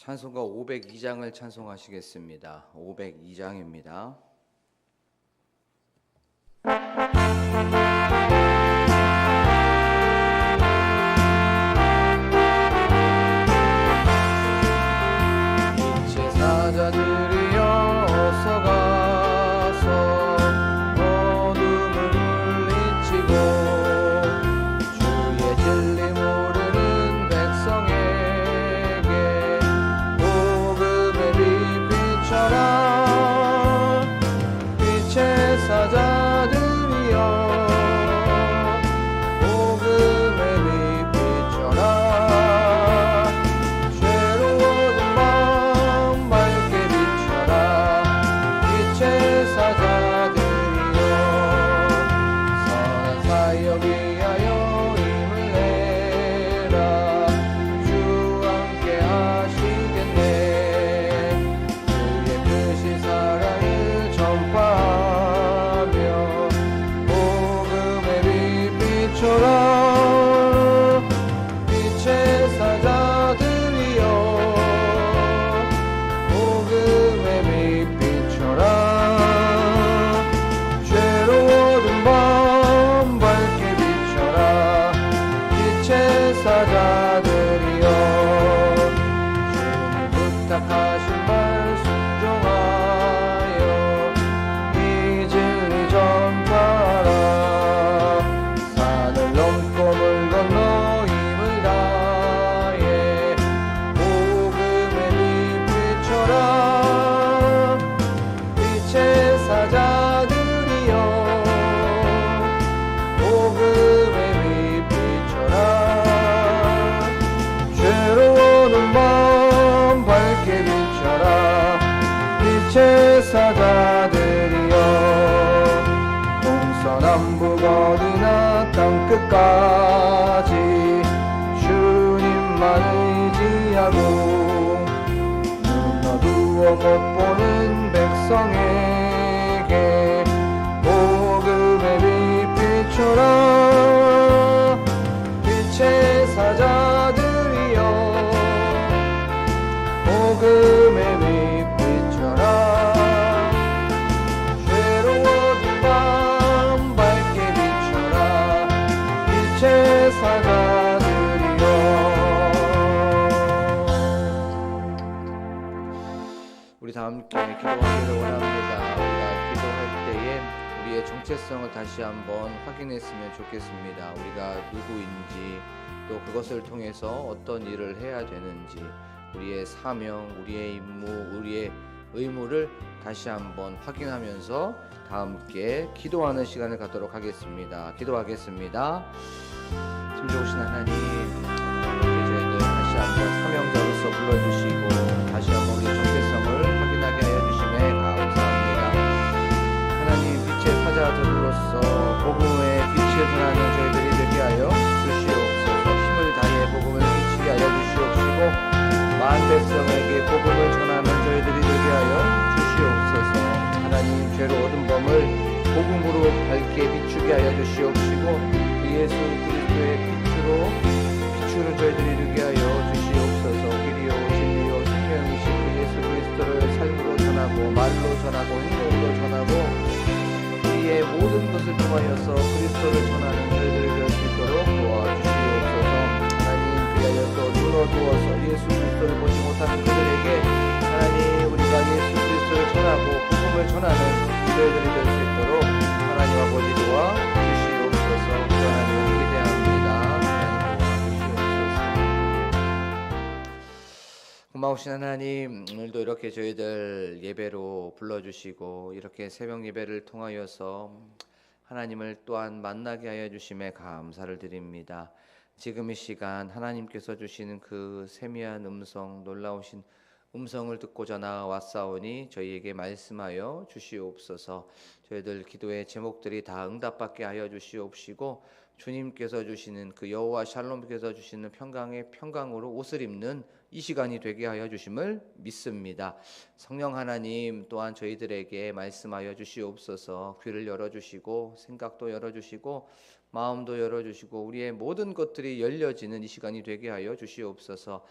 찬송가 502장을 찬송하시겠습니다. 502장입니다. 빛의 사자들이여 어서 가서 어둠을 물리치고 주의 진리 모르는 백성에게 복음의 빛 비춰라. 빛의 사자들이여 복음의 빛 비춰라. 죄로워진 밤 밝게 비춰라. 빛의 사자들이여 선한 사역 위하여 힘을 내라. 주 함께 하시겠네. 주의 크신 사랑을 전파하며 복음의 빛 비춰라. 빛의 사자들이여 복음의 빛 비춰라. 죄로워둔 밤 밝게 비춰라. 빛의 사자들이여 주님 부탁하신 말 순종하여 이 진리 전파하라. 산을 넘고 물 건너 힘을 다해 복음의 빛 비춰라. 빛의 사자들이여 복음의 빛 비춰라. 죄로워는 밤 밝게 비춰라. 빛의 사자들이여 동서남북 어디나 땅끝까지 주님만 의지하고 눈 어두워 못 보는 백성에게 복음의 빛 비춰라. 빛의 사자들이여 복음의 빛 비춰라. 죄로워진 밤 밝게 비춰라. 빛의 사자들이여. 우리 다 함께 기도하기를 원합니다. 우리가 기도할 때에 우리의 정체성을 다시 한번 확인했으면 좋겠습니다. 우리가 누구인지, 또 그것을 통해서 어떤 일을 해야 되는지, 우리의 사명, 우리의 임무, 우리의 의무를 다시 한번 확인하면서 다 함께 기도하는 시간을 갖도록 하겠습니다. 기도하겠습니다. 참 좋으신 하나님, 이렇게 저희들 다시 한번 사명자로서 불러주시고 다시 한번 우리 정체성을 확인하게 하여 주심에 감사합니다. 하나님, 빛의 사자들로서 복음의 빛을 전하는 저희들이 되게 하여 주시옵소서. 힘을 다해 복음을 비치게 하여 주시옵시고 만 백성에게 복음을 전하는 저희들이 되게 하여 주시옵소서. 하나님, 죄로 얻은 범을 복음으로 밝게 비추게 하여 주시옵시고 예수 그리스도의 빛으로 비추는 저희들이 되게 하여 주시옵소서. 길이요 진리요 생명이신 그 예수 그리스도를 삶으로 전하고 말로 전하고 행동으로 전하고 우리의 모든 것을 통하여서 그리스도를 전하는 저희들이 될 수 있도록 도와주시옵소서. 하나님, 그리하여 또 눈 어두워서 예수 그리스도를 보지 못하는 그들에게 하나님, 우리가 예수 그리스도를 전하고 복음을 전하는 저희들이 될 수 있도록 하나님 아버지 도와주시옵소서. 하나님 기대합니다. 하나님 도와주시옵소서. 고마우신 하나님, 오늘도 이렇게 저희들 예배로 불러주시고 이렇게 새벽 예배를 통하여서 하나님을 또한 만나게 하여 주심에 감사를 드립니다. 지금 이 시간 하나님께서 주시는 그 세미한 음성, 놀라우신 음성을 듣고자 나왔사오니 저희에게 말씀하여 주시옵소서. 저희들 기도의 제목들이 다 응답받게 하여 주시옵시고 주님께서 주시는 그 여호와 샬롬께서 주시는 평강의 평강으로 옷을 입는 이 시간이 되게 하여 주심을 믿습니다. 성령 하나님 또한 저희들에게 말씀하여 주시옵소서. 귀를 열어주시고 생각도 열어주시고 마음도 열어주시고 우리의 모든 것들이 열려지는 이 시간이 되게 하여 주시옵소서.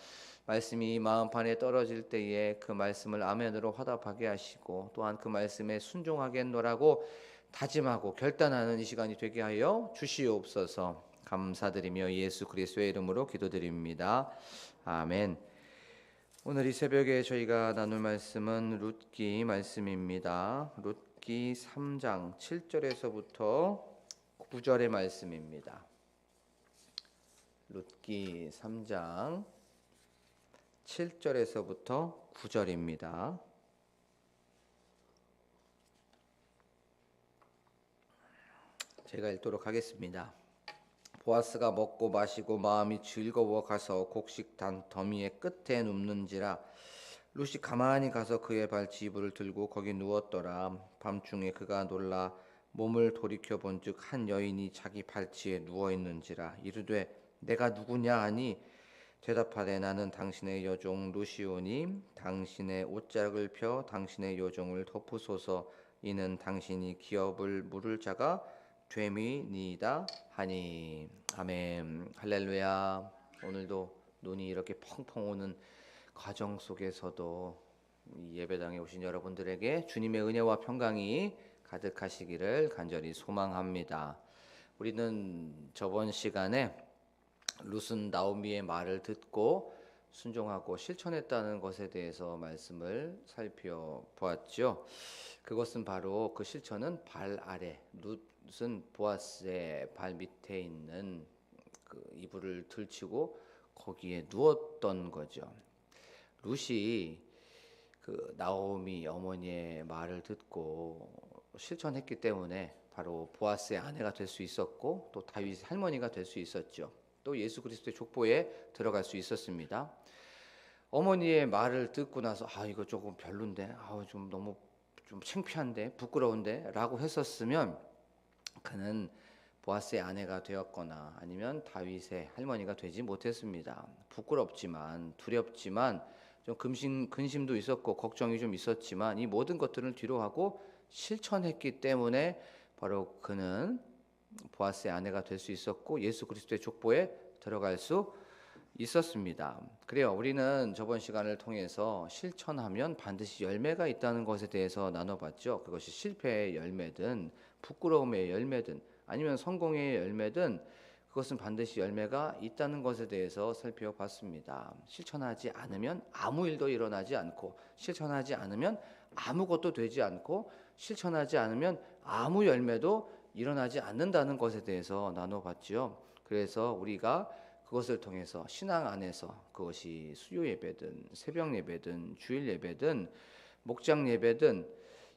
말씀이 마음판에 떨어질 때에 그 말씀을 아멘으로 화답하게 하시고 또한 그 말씀에 순종하겠노라고 다짐하고 결단하는 이 시간이 되게 하여 주시옵소서. 감사드리며 예수 그리스도의 이름으로 기도드립니다. 아멘. 오늘 이 새벽에 저희가 나눌 말씀은 룻기 말씀입니다. 룻기 3장 7절에서부터 9절의 말씀입니다. 룻기 3장 7절에서부터 9절입니다. 제가 읽도록 하겠습니다. 보아스가 먹고 마시고 마음이 즐거워 가서 곡식 단 더미의 끝에 눕는지라 룻이 가만히 가서 그의 발치 이불을 들고 거기 누웠더라. 밤중에 그가 놀라 몸을 돌이켜 본즉 한 여인이 자기 발치에 누워 있는지라. 이르되 내가 누구냐 하니 대답하되 나는 당신의 여종 룻이오니 당신의 옷자락을 펴 당신의 여종을 덮으소서. 이는 당신이 기업을 물을 자가 됨이니이다 하니. 아멘. 할렐루야. 오늘도 눈이 이렇게 펑펑 오는 과정 속에서도 이 예배당에 오신 여러분들에게 주님의 은혜와 평강이 가득하시기를 간절히 소망합니다. 우리는 저번 시간에 룻은 나오미의 말을 듣고 순종하고 실천했다는 것에 대해서 말씀을 살펴보았죠. 그것은 바로 그 실천은 발 아래, 룻은 보아스의 발 밑에 있는 그 이불을 들치고 거기에 누웠던 거죠. 룻이 그 나오미 어머니의 말을 듣고 실천했기 때문에 바로 보아스의 아내가 될 수 있었고 또 다윗의 할머니가 될 수 있었죠. 또 예수 그리스도의 족보에 들어갈 수 있었습니다. 어머니의 말을 듣고 나서 이거 조금 별론데, 좀 너무 좀 창피한데, 부끄러운데 라고 했었으면 그는 보아스의 아내가 되었거나 아니면 다윗의 할머니가 되지 못했습니다. 부끄럽지만 두렵지만 좀 근심도 있었고 걱정이 좀 있었지만 이 모든 것들을 뒤로하고 실천했기 때문에 바로 그는 보아스의 아내가 될 수 있었고 예수 그리스도의 족보에 들어갈 수 있었습니다. 그래요. 우리는 저번 시간을 통해서 실천하면 반드시 열매가 있다는 것에 대해서 나눠봤죠. 그것이 실패의 열매든 부끄러움의 열매든 아니면 성공의 열매든 그것은 반드시 열매가 있다는 것에 대해서 살펴봤습니다. 실천하지 않으면 아무 일도 일어나지 않고 실천하지 않으면 아무것도 되지 않고 실천하지 않으면 아무 열매도 일어나지 않는다는 것에 대해서 나눠봤죠. 그래서 우리가 그것을 통해서 신앙 안에서 그것이 수요 예배든 새벽 예배든 주일 예배든 목장 예배든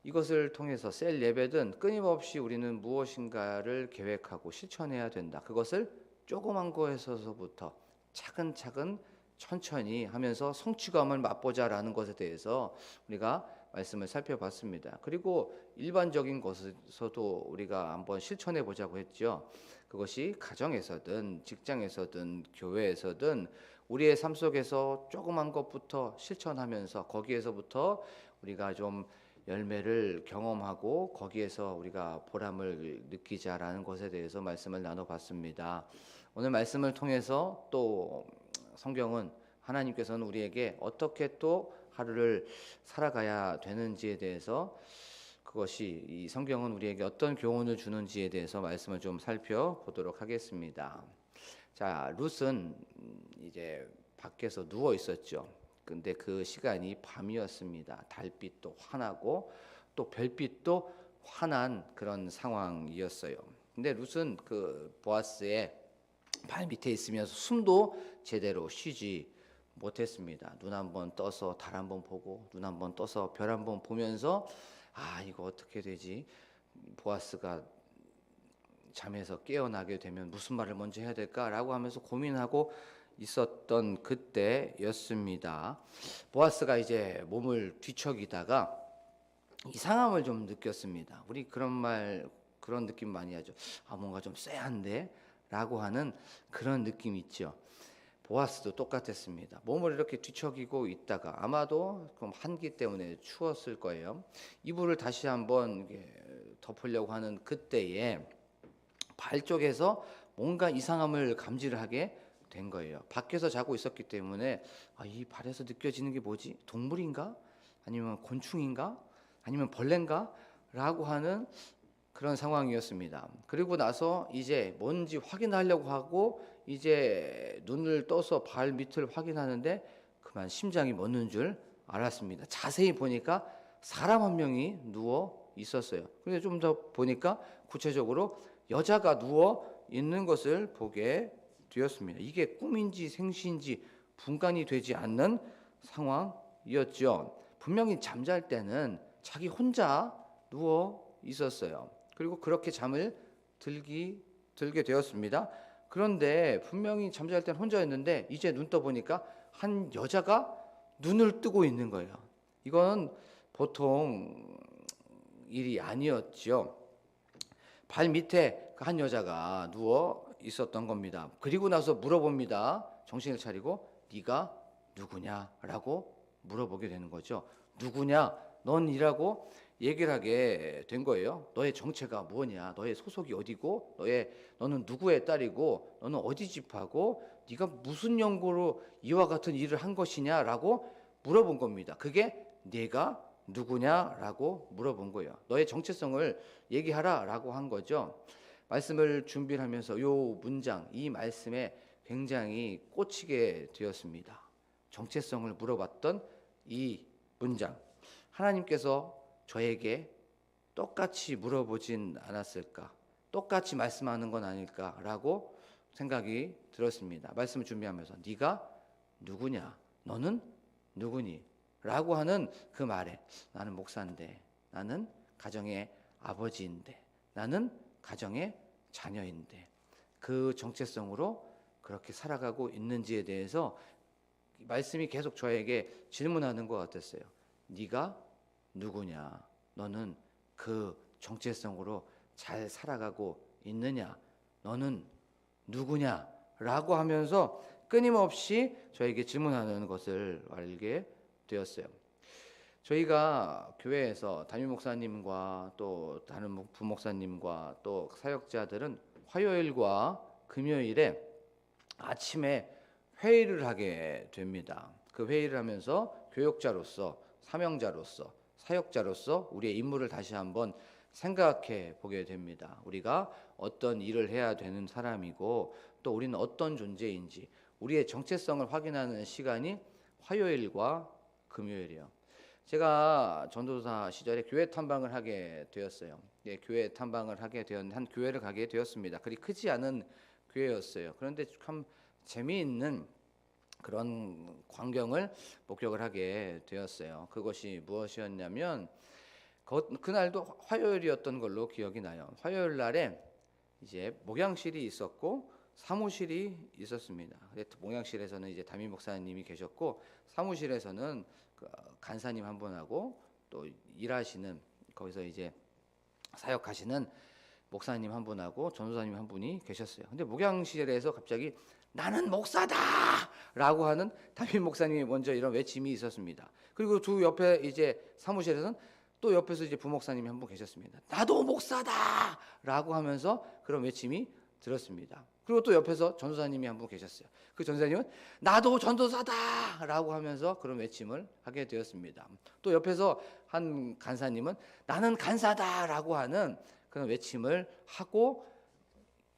이것을 통해서 셀 예배든 끊임없이 우리는 무엇인가를 계획하고 실천해야 된다. 그것을 조그만 거에서부터 차근차근 천천히 하면서 성취감을 맛보자라는 것에 대해서 우리가 말씀을 살펴봤습니다. 그리고 일반적인 것에서도 우리가 한번 실천해 보자고 했죠. 그것이 가정에서든 직장에서든 교회에서든 우리의 삶 속에서 조그만 것부터 실천하면서 거기에서부터 우리가 좀 열매를 경험하고 거기에서 우리가 보람을 느끼자라는 것에 대해서 말씀을 나눠봤습니다. 오늘 말씀을 통해서 또 성경은 하나님께서는 우리에게 어떻게 또 하루를 살아가야 되는지에 대해서 그것이 이 성경은 우리에게 어떤 교훈을 주는지에 대해서 말씀을 좀 살펴보도록 하겠습니다. 자, 룻은 이제 밖에서 누워 있었죠. 근데 그 시간이 밤이었습니다. 달빛도 환하고 또 별빛도 환한 그런 상황이었어요. 근데 룻은 그 보아스의 발 밑에 있으면서 숨도 제대로 쉬지 못했습니다. 눈 한번 떠서 달 한번 보고 눈 한번 떠서 별 한번 보면서 이거 어떻게 되지? 보아스가 잠에서 깨어나게 되면 무슨 말을 먼저 해야 될까라고 하면서 고민하고 있었던 그때였습니다. 보아스가 이제 몸을 뒤척이다가 이상함을 좀 느꼈습니다. 우리 그런 느낌 많이 하죠. 뭔가 좀 쎄한데? 라고 하는 그런 느낌이 있죠. 보아스도 똑같았습니다. 몸을 이렇게 뒤척이고 있다가 아마도 그럼 한기 때문에 추웠을 거예요. 이불을 다시 한번 덮으려고 하는 그때에 발 쪽에서 뭔가 이상함을 감지를 하게 된 거예요. 밖에서 자고 있었기 때문에 이 발에서 느껴지는 게 뭐지? 동물인가? 아니면 곤충인가? 아니면 벌레인가? 라고 하는 그런 상황이었습니다. 그리고 나서 이제 뭔지 확인하려고 하고 이제 눈을 떠서 발 밑을 확인하는데 그만 심장이 멎는 줄 알았습니다. 자세히 보니까 사람 한 명이 누워 있었어요. 근데 좀 더 보니까 구체적으로 여자가 누워 있는 것을 보게 되었습니다. 이게 꿈인지 생시인지 분간이 되지 않는 상황이었죠. 분명히 잠잘 때는 자기 혼자 누워 있었어요. 그리고 그렇게 잠을 들게 되었습니다. 그런데 분명히 잠잘 때는 혼자였는데 이제 눈 떠보니까 한 여자가 눈을 뜨고 있는 거예요. 이건 보통 일이 아니었죠. 발 밑에 그 한 여자가 누워 있었던 겁니다. 그리고 나서 물어봅니다. 정신을 차리고 네가 누구냐라고 물어보게 되는 거죠. 누구냐? 넌이라고 얘기를 하게 된 거예요. 너의 정체가 무엇이냐? 너의 소속이 어디고? 너는 누구의 딸이고? 너는 어디 집하고? 네가 무슨 연고로 이와 같은 일을 한 것이냐라고 물어본 겁니다. 그게 네가 누구냐라고 물어본 거예요. 너의 정체성을 얘기하라라고 한 거죠. 말씀을 준비를 하면서 요 문장, 이 말씀에 굉장히 꽂히게 되었습니다. 정체성을 물어봤던 이 문장. 하나님께서 저에게 똑같이 물어보진 않았을까? 똑같이 말씀하는 건 아닐까라고 생각이 들었습니다. 말씀을 준비하면서 네가 누구냐? 너는 누구니? 라고 하는 그 말에 나는 목사인데, 나는 가정의 아버지인데, 나는 가정의 자녀인데 그 정체성으로 그렇게 살아가고 있는지에 대해서 말씀이 계속 저에게 질문하는 것 같았어요. 네가 누구냐? 너는 그 정체성으로 잘 살아가고 있느냐? 너는 누구냐? 라고 하면서 끊임없이 저에게 질문하는 것을 알게 되었어요. 저희가 교회에서 담임 목사님과 또 다른 부목사님과 또 사역자들은 화요일과 금요일에 아침에 회의를 하게 됩니다. 그 회의를 하면서 교역자로서, 사명자로서, 사역자로서 우리의 임무를 다시 한번 생각해 보게 됩니다. 우리가 어떤 일을 해야 되는 사람이고 또 우리는 어떤 존재인지 우리의 정체성을 확인하는 시간이 화요일과 금요일이요. 제가 전도사 시절에 교회 탐방을 하게 되었어요. 예, 교회 탐방을 하게 되었는데 한 교회를 가게 되었습니다. 그리 크지 않은 교회였어요. 그런데 참 재미있는 그런 광경을 목격을 하게 되었어요. 그것이 무엇이었냐면 그날도 화요일이었던 걸로 기억이 나요. 화요일 날에 이제 목양실이 있었고 사무실이 있었습니다. 목양실에서는 이제 담임 목사님이 계셨고 사무실에서는 간사님 한 분하고 또 일하시는 거기서 이제 사역하시는 목사님 한 분하고 전도사님 한 분이 계셨어요. 근데 목양실에서 갑자기 나는 목사다! 라고 하는 담임 목사님이 먼저 이런 외침이 있었습니다. 그리고 두 옆에 이제 사무실에서는 또 옆에서 이제 부목사님이 한 분 계셨습니다. 나도 목사다! 라고 하면서 그런 외침이 들었습니다. 그리고 또 옆에서 전도사님이 한 분 계셨어요. 그 전도사님은 나도 전도사다! 라고 하면서 그런 외침을 하게 되었습니다. 또 옆에서 한 간사님은 나는 간사다! 라고 하는 그런 외침을 하고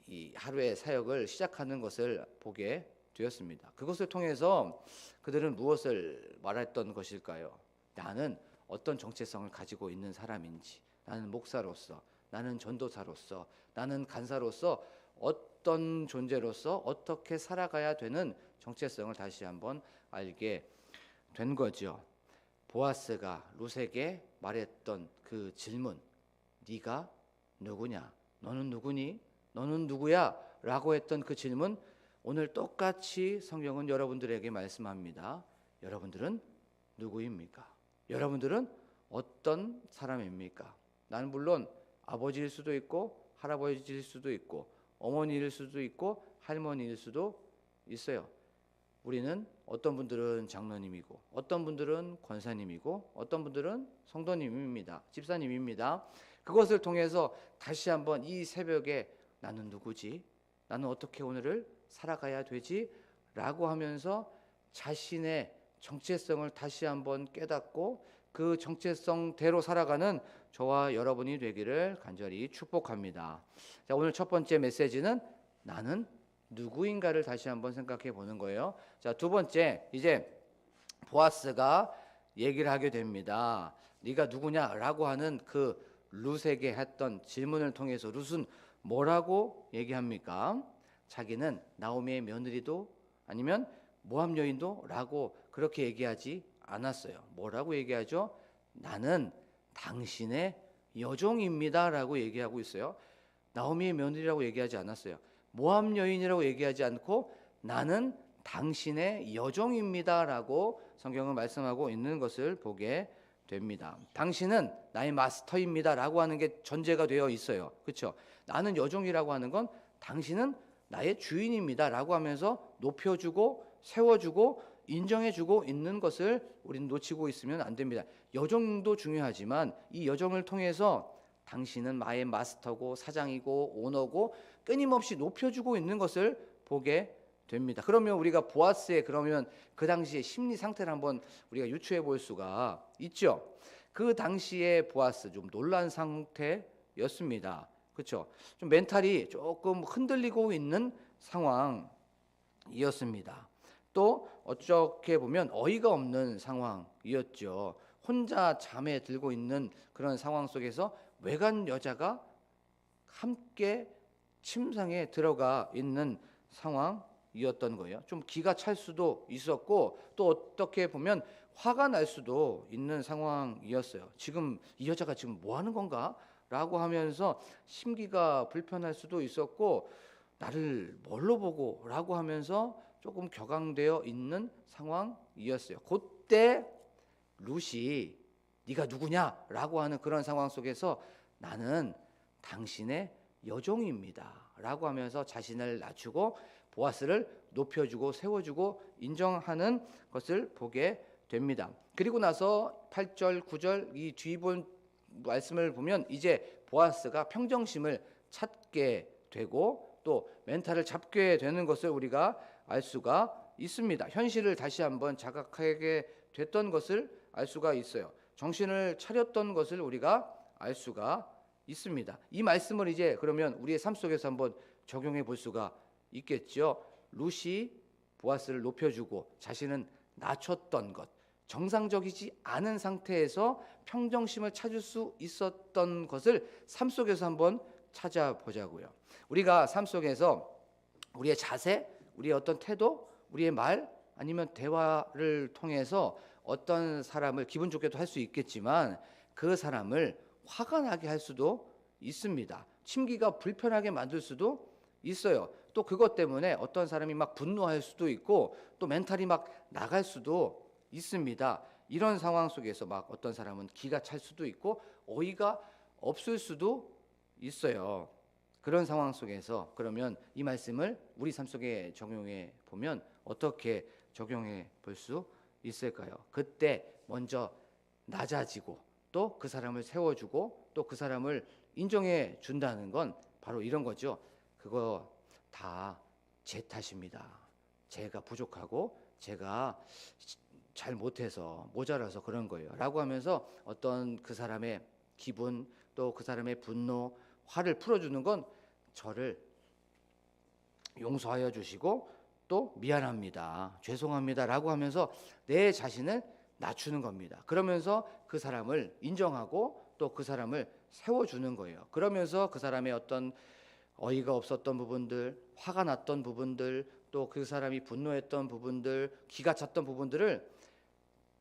이 하루의 사역을 시작하는 것을 보게 되었습니다. 그것을 통해서 그들은 무엇을 말했던 것일까요? 나는 어떤 정체성을 가지고 있는 사람인지, 나는 목사로서, 나는 전도사로서, 나는 간사로서 어떤 존재로서 어떻게 살아가야 되는 정체성을 다시 한번 알게 된 거죠. 보아스가 룻에게 말했던 그 질문, 네가 누구냐? 너는 누구니? 너는 누구야? 라고 했던 그 질문, 오늘 똑같이 성경은 여러분들에게 말씀합니다. 여러분들은 누구입니까? 여러분들은 어떤 사람입니까? 나는 물론 아버지일 수도 있고 할아버지일 수도 있고 어머니일 수도 있고 할머니일 수도 있어요. 우리는 어떤 분들은 장로님이고 어떤 분들은 권사님이고 어떤 분들은 성도님입니다. 집사님입니다. 그것을 통해서 다시 한번 이 새벽에 나는 누구지? 나는 어떻게 오늘을 살아가야 되지? 라고 하면서 자신의 정체성을 다시 한번 깨닫고 그 정체성대로 살아가는 저와 여러분이 되기를 간절히 축복합니다. 자, 오늘 첫 번째 메시지는 나는 누구인가를 다시 한번 생각해 보는 거예요. 자, 두 번째, 이제 보아스가 얘기를 하게 됩니다. 네가 누구냐라고 하는 그 룻에게 했던 질문을 통해서 룻은 뭐라고 얘기합니까? 자기는 나오미의 며느리도 아니면 모압 여인도 라고 그렇게 얘기하지 않았어요. 뭐라고 얘기하죠? 나는 당신의 여종입니다 라고 얘기하고 있어요. 나오미의 며느리라고 얘기하지 않았어요. 모압 여인이라고 얘기하지 않고 나는 당신의 여종입니다 라고 성경은 말씀하고 있는 것을 보게 됩니다. 당신은 나의 마스터입니다 라고 하는 게 전제가 되어 있어요. 그렇죠? 나는 여종이라고 하는 건 당신은 나의 주인입니다 라고 하면서 높여주고 세워주고 인정해주고 있는 것을 우리는 놓치고 있으면 안 됩니다. 여종도 중요하지만 이 여종을 통해서 당신은 나의 마스터고 사장이고 오너고 끊임없이 높여주고 있는 것을 보게 됩니다. 그러면 우리가 보아스의 그러면 그 당시의 심리 상태를 한번 우리가 유추해 볼 수가 있죠. 그 당시에 보아스 좀 놀란 상태였습니다. 그렇죠? 좀 멘탈이 조금 흔들리고 있는 상황이었습니다. 또 어떻게 보면 어이가 없는 상황이었죠. 혼자 잠에 들고 있는 그런 상황 속에서 외간 여자가 함께 침상에 들어가 있는 상황이었던 거예요. 좀 기가 찰 수도 있었고 또 어떻게 보면 화가 날 수도 있는 상황이었어요. 지금 이 여자가 지금 뭐 하는 건가? 라고 하면서 심기가 불편할 수도 있었고 나를 뭘로 보고 라고 하면서 조금 격앙되어 있는 상황이었어요. 그때 룻이 네가 누구냐? 라고 하는 그런 상황 속에서 나는 당신의 여종입니다 라고 하면서 자신을 낮추고 보아스를 높여주고 세워주고 인정하는 것을 보게 됩니다. 그리고 나서 8절 9절 이 뒤본 말씀을 보면 이제 보아스가 평정심을 찾게 되고 또 멘탈을 잡게 되는 것을 우리가 알 수가 있습니다. 현실을 다시 한번 자각하게 됐던 것을 알 수가 있어요. 정신을 차렸던 것을 우리가 알 수가 있습니다. 이 말씀을 이제 그러면 우리의 삶 속에서 한번 적용해 볼 수가 있겠죠. 룻이 보아스를 높여주고 자신은 낮췄던 것, 정상적이지 않은 상태에서 평정심을 찾을 수 있었던 것을 삶 속에서 한번 찾아보자고요. 우리가 삶 속에서 우리의 자세, 우리의 어떤 태도, 우리의 말 아니면 대화를 통해서 어떤 사람을 기분 좋게도 할 수 있겠지만 그 사람을 화가 나게 할 수도 있습니다. 심기가 불편하게 만들 수도 있어요. 또 그것 때문에 어떤 사람이 막 분노할 수도 있고 또 멘탈이 막 나갈 수도 있습니다. 이런 상황 속에서 막 어떤 사람은 기가 찰 수도 있고 어이가 없을 수도 있어요. 그런 상황 속에서 그러면 이 말씀을 우리 삶 속에 적용해 보면 어떻게 적용해 볼 수 있을까요? 그때 먼저 낮아지고 또 그 사람을 세워주고 또 그 사람을 인정해 준다는 건 바로 이런 거죠. 그거 다 제 탓입니다. 제가 부족하고 제가 잘 못해서 모자라서 그런 거예요 라고 하면서 어떤 그 사람의 기분 또 그 사람의 분노 화를 풀어주는 건 저를 용서하여 주시고 또 미안합니다 죄송합니다 라고 하면서 내 자신을 낮추는 겁니다. 그러면서 그 사람을 인정하고 또 그 사람을 세워주는 거예요. 그러면서 그 사람의 어떤 어이가 없었던 부분들, 화가 났던 부분들, 또 그 사람이 분노했던 부분들, 기가 찼던 부분들을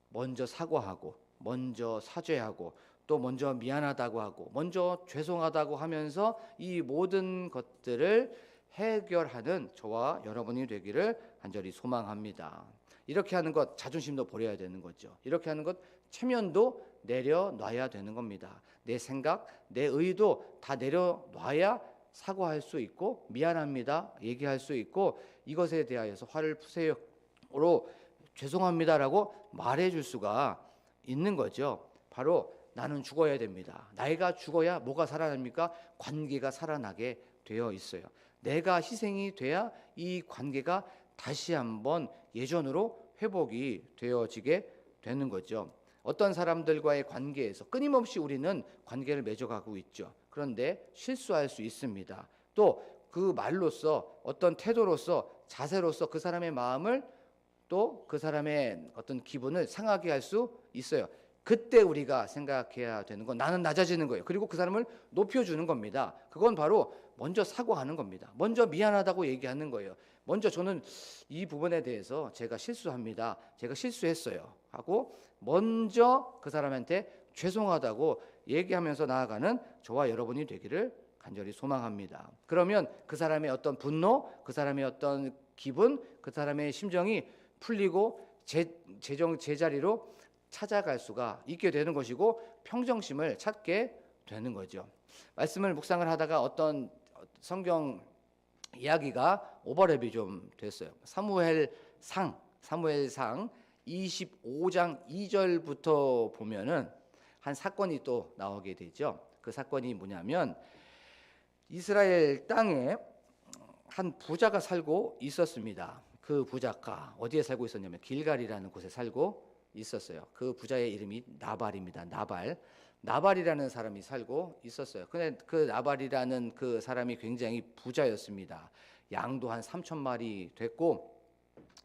먼저 사과하고 먼저 사죄하고 또 먼저 미안하다고 하고 먼저 죄송하다고 하면서 이 모든 것들을 해결하는 저와 여러분이 되기를 간절히 소망합니다. 이렇게 하는 것 자존심도 버려야 되는 거죠. 이렇게 하는 것 체면도 내려놔야 되는 겁니다. 내 생각, 내 의도 다 내려놔야 사과할 수 있고 미안합니다 얘기할 수 있고 이것에 대하여서 화를 푸세요로 죄송합니다라고 말해줄 수가 있는 거죠. 바로 나는 죽어야 됩니다. 내가 죽어야 뭐가 살아납니까? 관계가 살아나게 되어 있어요. 내가 희생이 돼야 이 관계가 다시 한번 예전으로 회복이 되어지게 되는 거죠. 어떤 사람들과의 관계에서 끊임없이 우리는 관계를 맺어가고 있죠. 그런데 실수할 수 있습니다. 또 그 말로써 어떤 태도로서 자세로서 그 사람의 마음을 또 그 사람의 어떤 기분을 상하게 할 수 있어요. 그때 우리가 생각해야 되는 건 나는 낮아지는 거예요. 그리고 그 사람을 높여주는 겁니다. 그건 바로 먼저 사과하는 겁니다. 먼저 미안하다고 얘기하는 거예요. 먼저 저는 이 부분에 대해서 제가 실수합니다. 제가 실수했어요. 하고 먼저 그 사람한테 죄송하다고 얘기하면서 나아가는 저와 여러분이 되기를 간절히 소망합니다. 그러면 그 사람의 어떤 분노, 그 사람의 어떤 기분, 그 사람의 심정이 풀리고 제자리로 찾아갈 수가 있게 되는 것이고 평정심을 찾게 되는 거죠. 말씀을 묵상을 하다가 어떤 성경 이야기가 오버랩이 좀 됐어요. 사무엘상 25장 2절부터 보면은 한 사건이 또 나오게 되죠. 그 사건이 뭐냐면 이스라엘 땅에 한 부자가 살고 있었습니다. 그 부자가 어디에 살고 있었냐면 길갈이라는 곳에 살고 있었어요. 그 부자의 이름이 나발입니다. 나발이라는 사람이 살고 있었어요. 근데 그 나발이라는 그 사람이 굉장히 부자였습니다. 양도 한 3,000마리 됐고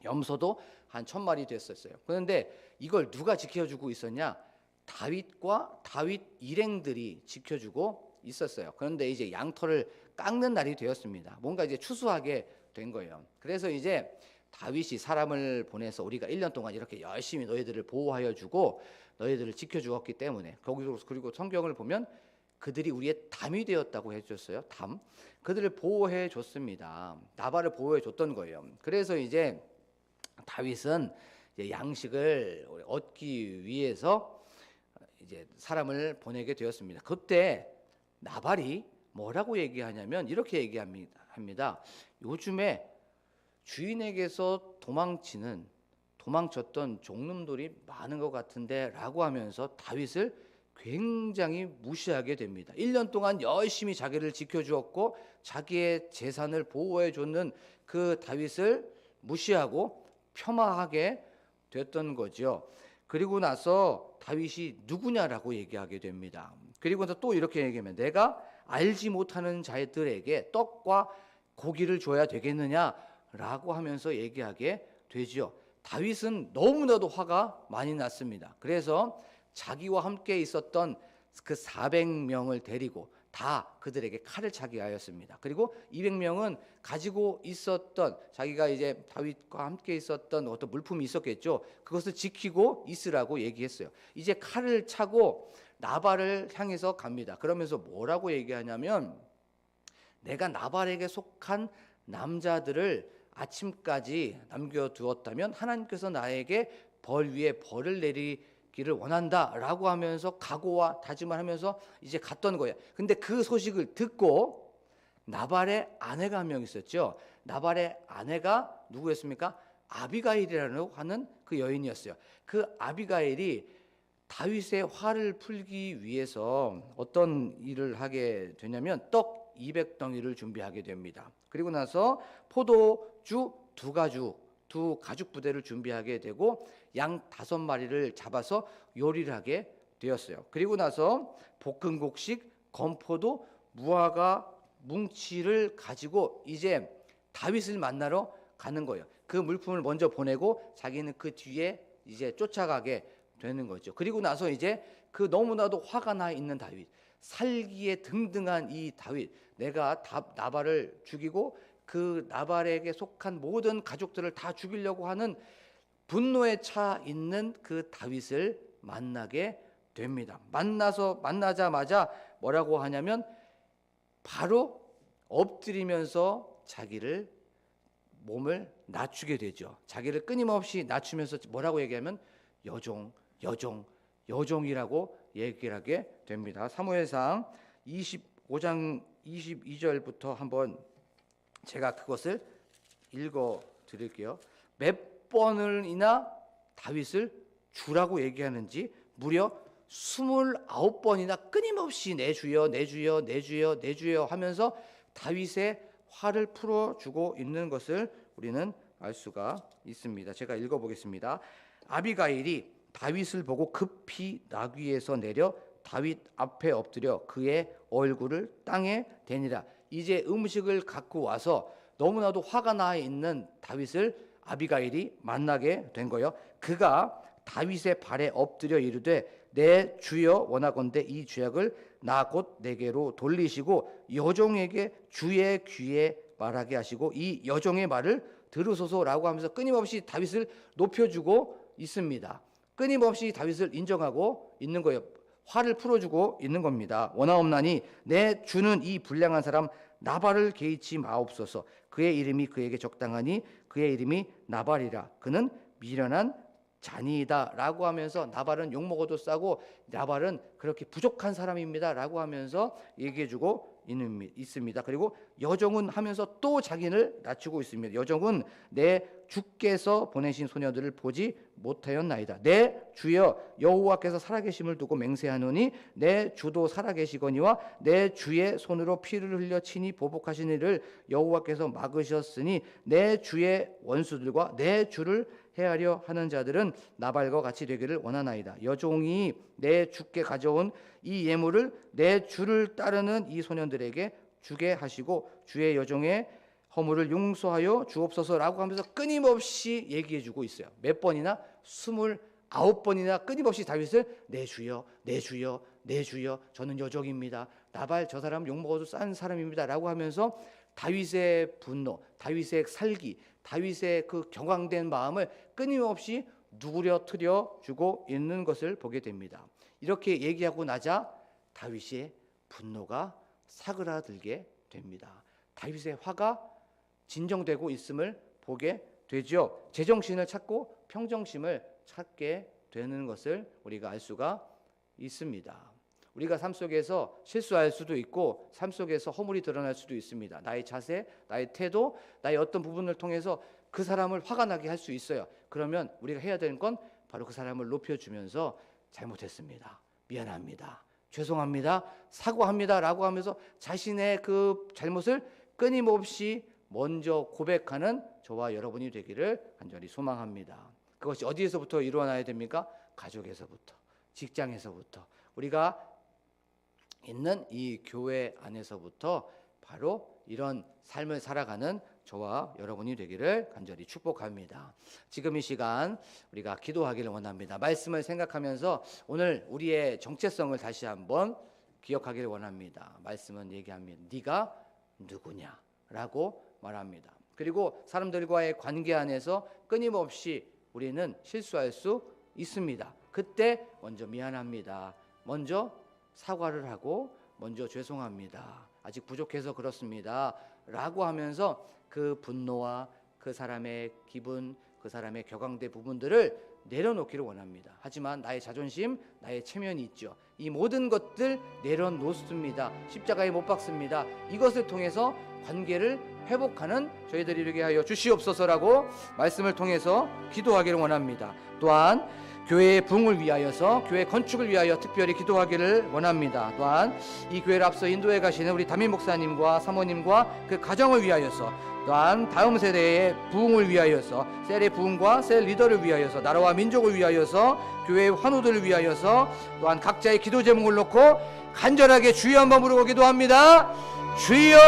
염소도 한 1,000마리 됐었어요. 그런데 이걸 누가 지켜주고 있었냐? 다윗과 다윗 일행들이 지켜주고 있었어요. 그런데 이제 양털을 깎는 날이 되었습니다. 뭔가 이제 추수하게 된 거예요. 그래서 이제 다윗이 사람을 보내서 우리가 1년 동안 이렇게 열심히 너희들을 보호하여 주고 너희들을 지켜주었기 때문에 그리고 성경을 보면 그들이 우리의 담이 되었다고 해줬어요. 담. 그들을 보호해 줬습니다. 나발을 보호해 줬던 거예요. 그래서 이제 다윗은 이제 양식을 얻기 위해서 이제 사람을 보내게 되었습니다. 그때 나발이 뭐라고 얘기하냐면 이렇게 얘기합니다. 요즘에 주인에게서 도망쳤던 종놈들이 많은 것 같은데 라고 하면서 다윗을 굉장히 무시하게 됩니다. 1년 동안 열심히 자기를 지켜주었고 자기의 재산을 보호해 줬는 그 다윗을 무시하고 폄하하게 됐던 거죠. 그리고 나서 다윗이 누구냐라고 얘기하게 됩니다. 그리고 또 이렇게 얘기하면 내가 알지 못하는 자들에게 떡과 고기를 줘야 되겠느냐라고 하면서 얘기하게 되죠. 다윗은 너무나도 화가 많이 났습니다. 그래서 자기와 함께 있었던 그 400명을 데리고 다 그들에게 칼을 차게 하였습니다. 그리고 200명은 가지고 있었던 자기가 이제 다윗과 함께 있었던 어떤 물품이 있었겠죠. 그것을 지키고 있으라고 얘기했어요. 이제 칼을 차고 나발을 향해서 갑니다. 그러면서 뭐라고 얘기하냐면 내가 나발에게 속한 남자들을 아침까지 남겨두었다면 하나님께서 나에게 벌 위에 벌을 내리기를 원한다라고 하면서 각오와 다짐을 하면서 이제 갔던 거예요. 근데 그 소식을 듣고 나발의 아내가 한 명 있었죠. 나발의 아내가 누구였습니까? 아비가일이라고 하는 그 여인이었어요. 그 아비가일이 다윗의 화를 풀기 위해서 어떤 일을 하게 되냐면 떡 200덩이를 준비하게 됩니다. 그리고 나서 포도주 두 가죽 부대를 준비하게 되고 양 5마리를 잡아서 요리를 하게 되었어요. 그리고 나서 볶은 곡식, 건포도, 무화과 뭉치를 가지고 이제 다윗을 만나러 가는 거예요. 그 물품을 먼저 보내고 자기는 그 뒤에 이제 쫓아가게 되는 거죠. 그리고 나서 이제 그 너무나도 화가 나 있는 다윗, 살기에 등등한 이 다윗, 내가 나발을 죽이고 그 나발에게 속한 모든 가족들을 다 죽이려고 하는 분노에 차 있는 그 다윗을 만나게 됩니다. 만나자마자 뭐라고 하냐면 바로 엎드리면서 자기를 몸을 낮추게 되죠. 자기를 끊임없이 낮추면서 뭐라고 얘기하면 여종이라고 얘기를 하게 됩니다. 사무엘상 25장 22절부터 한번 제가 그것을 읽어 드릴게요. 몇 번을이나 다윗을 주라고 얘기하는지 무려 29번이나 끊임없이 내 주여 내 주여 내 주여 내 주여 하면서 다윗의 화를 풀어주고 있는 것을 우리는 알 수가 있습니다. 제가 읽어보겠습니다. 아비가일이 다윗을 보고 급히 나귀에서 내려 다윗 앞에 엎드려 그의 얼굴을 땅에 대니라. 이제 음식을 갖고 와서 너무나도 화가 나 있는 다윗을 아비가일이 만나게 된 거예요. 그가 다윗의 발에 엎드려 이르되 내 주여 원하건대 이 죄악을 나 곧 내게로 돌리시고 여종에게 주의 귀에 말하게 하시고 이 여종의 말을 들으소서라고 하면서 끊임없이 다윗을 높여주고 있습니다. 끊임없이 다윗을 인정하고 있는 거예요. 화를 풀어주고 있는 겁니다. 원하옵나니 내 주는 이 불량한 사람 나발을 개의치 마옵소서. 그의 이름이 그에게 적당하니 그의 이름이 나발이라. 그는 미련한 자니이다 라고 하면서 나발은 욕먹어도 싸고 나발은 그렇게 부족한 사람입니다 라고 하면서 얘기해주고 있습니다. 그리고 여종은 하면서 또 자기를 낮추고 있습니다. 여종은 내 주께서 보내신 소녀들을 보지 못하였나이다. 내 주여 여호와께서 살아계심을 두고 맹세하노니 내 주도 살아계시거니와 내 주의 손으로 피를 흘려 친히 보복하신 이를 여호와께서 막으셨으니 내 주의 원수들과 내 주를 해하려 하는 자들은 나발과 같이 되기를 원하나이다. 여종이 내 주께 가져온 이 예물을 내 주를 따르는 이 소년들에게 주게 하시고 주의 여종의 허물을 용서하여 주옵소서라고 하면서 끊임없이 얘기해주고 있어요. 몇 번이나 29번이나 끊임없이 다윗을 내 주여 내 주여 내 주여 저는 여종입니다. 나발 저 사람 욕먹어도 싼 사람입니다 라고 하면서 다윗의 분노, 다윗의 살기, 다윗의 그 경황된 마음을 끊임없이 누구려트려 주고 있는 것을 보게 됩니다. 이렇게 얘기하고 나자 다윗의 분노가 사그라들게 됩니다. 다윗의 화가 진정되고 있음을 보게 되죠. 제정신을 찾고 평정심을 찾게 되는 것을 우리가 알 수가 있습니다. 우리가 삶 속에서 실수할 수도 있고 삶 속에서 허물이 드러날 수도 있습니다. 나의 자세, 나의 태도, 나의 어떤 부분을 통해서 그 사람을 화가 나게 할 수 있어요. 그러면 우리가 해야 되는 건 바로 그 사람을 높여주면서 잘못했습니다. 미안합니다. 죄송합니다. 사과합니다. 라고 하면서 자신의 그 잘못을 끊임없이 먼저 고백하는 저와 여러분이 되기를 간절히 소망합니다. 그것이 어디에서부터 일어나야 됩니까? 가족에서부터, 직장에서부터, 우리가 있는 이 교회 안에서부터 바로 이런 삶을 살아가는 저와 여러분이 되기를 간절히 축복합니다. 지금 이 시간 우리가 기도하기를 원합니다. 말씀을 생각하면서 오늘 우리의 정체성을 다시 한번 기억하기를 원합니다. 말씀은 얘기합니다. 네가 누구냐라고 말합니다. 그리고 사람들과의 관계 안에서 끊임없이 우리는 실수할 수 있습니다. 그때 먼저 미안합니다. 먼저 사과를 하고 먼저 죄송합니다. 아직 부족해서 그렇습니다. 라고 하면서 그 분노와 그 사람의 기분, 그 사람의 격앙된 부분들을 내려놓기를 원합니다. 하지만 나의 자존심, 나의 체면이 있죠. 이 모든 것들 내려놓습니다. 십자가에 못 박습니다. 이것을 통해서 관계를 회복하는 저희들이 되게 하여 주시옵소서라고 말씀을 통해서 기도하기를 원합니다. 또한 교회의 부흥을 위하여서 교회 건축을 위하여 특별히 기도하기를 원합니다. 또한 이 교회를 앞서 인도해 가시는 우리 담임 목사님과 사모님과 그 가정을 위하여서 또한 다음 세대의 부흥을 위하여서 셀의 부흥과 셀 리더를 위하여서 나라와 민족을 위하여서 교회의 환우들을 위하여서 또한 각자의 기도 제목을 놓고 간절하게 주여 한번 부르고 기도합니다. 주여